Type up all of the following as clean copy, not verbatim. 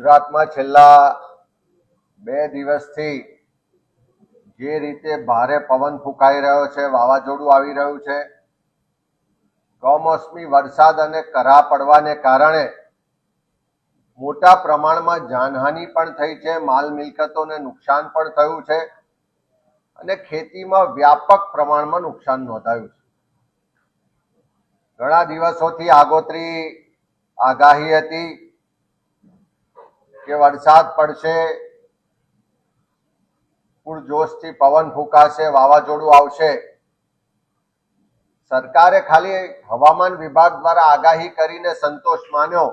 ગુજરાતમાં છેલ્લા 2 દિવસથી જે રીતે ભારે પવન ફૂંકાઈ રહ્યો છે, વાવાઝોડું આવી રહ્યું છે, કમોસમી વરસાદ અને કરા પડવાને કારણે મોટા પ્રમાણમાં જાનહાનિ પણ થઈ છે, માલ મિલકતોને નુકસાન પણ થયું છે અને ખેતીમાં વ્યાપક પ્રમાણમાં નુકસાન નોંધાયું છે. ઘણા દિવસોથી આગોતરી આગાહી હતી કે વરસાદ પડશે, પૂરજોશથી પવન ફૂંકાશે, વાવાઝોડું આવશે. સરકારે ખાલી હવામાન વિભાગ દ્વારા આગાહી કરીને સંતોષ માન્યો,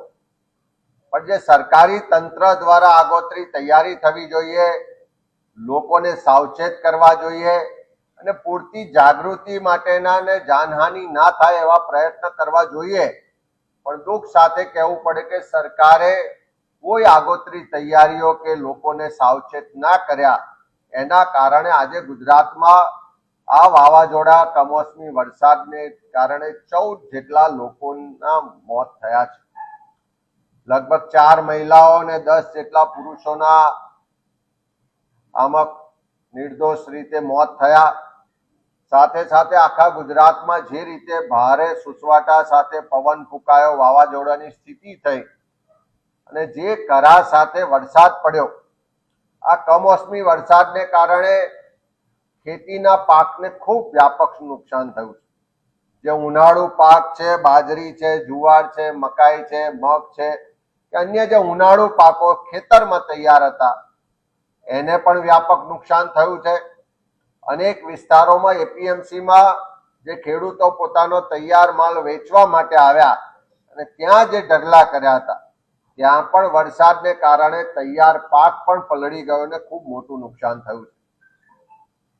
પણ જે સરકારી તંત્ર દ્વારા આગોતરી તૈયારી થવી જોઈએ, લોકોને સાવચેત કરવા જોઈએ અને પૂરતી જાગૃતિ માટેના ને જાનહાનિ ના થાય એવા પ્રયત્ન કરવા જોઈએ. પણ દુઃખ સાથે કહેવું પડે કે સરકારે કોઈ આગોતરી તૈયારીઓ કે લોકોને સાવચેત ના કર્યા. એના કારણે આજે ગુજરાતમાં આ વાવાઝોડા કમોસમી વરસાદને કારણે 14 જેટલા લોકોના મોત થયા છે. લગભગ 4 મહિલાઓ અને 10 જેટલા પુરુષોના આમાં નિર્દોષ રીતે મોત થયા. સાથે સાથે આખા ગુજરાતમાં જે રીતે ભારે સુસવાટા સાથે પવન ફૂંકાયો, વાવાઝોડાની સ્થિતિ થઈ અને જે કરા સાથે વરસાદ પડ્યો, આ કમોસમી વરસાદને કારણે ખેતીના પાકને ખૂબ વ્યાપક નુકસાન થયું છે. જે ઉનાળુ પાક છે, બાજરી છે, જુવાર છે, મકાઈ છે, મગ છે કે અન્ય જે ઉનાળુ પાકો ખેતરમાં તૈયાર હતા, એને પણ વ્યાપક નુકસાન થયું છે. અનેક વિસ્તારોમાં એપીએમસીમાં જે ખેડૂતો પોતાનો તૈયાર માલ વેચવા માટે આવ્યા અને ત્યાં જે ઢગલા કર્યા હતા, ત્યાં પણ વરસાદને કારણે તૈયાર પાક પણ પલળી ગયો અને ખૂબ મોટું નુકસાન થયું છે.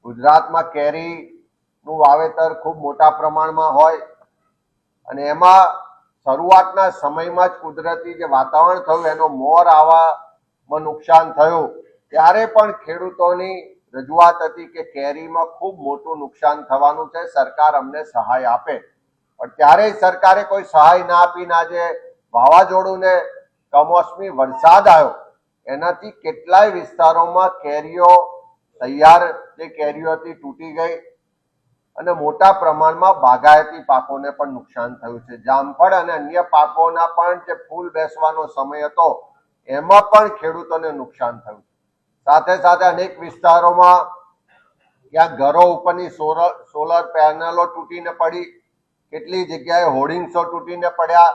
ગુજરાતમાં કેરીનું વાવેતર ખૂબ મોટા પ્રમાણમાં હોય અને એમાં શરૂઆતના સમયમાં જ કુદરતી જે વાતાવરણ થયું એનો મોર આવવામાં નુકસાન થયું, ત્યારે પણ ખેડૂતોની રજૂઆત હતી કે કેરીમાં ખૂબ મોટું નુકસાન થવાનું છે, સરકાર અમને સહાય આપે. પણ ત્યારેય સરકારે કોઈ સહાય ના આપીને આજે વાવાઝોડું ને કમોસમી વરસાદ આવ્યો, એનાથી કેટલાય વિસ્તારોમાં કેરીઓ તૈયાર જે કેરીઓ હતી તૂટી ગઈ અને મોટા પ્રમાણમાં બાગાયતી પાકોને પણ નુકસાન થયું છે. જામફળ અને અન્ય પાકોના પણ જે ફૂલ બેસવાનો સમય હતો, એમાં પણ ખેડૂતોને નુકસાન થયું. સાથે સાથે અનેક વિસ્તારોમાં ત્યાં ઘરો ઉપરની સોલર પેનલો તૂટીને પડી, કેટલી જગ્યાએ હોર્ડિંગ્સો તૂટીને પડ્યા.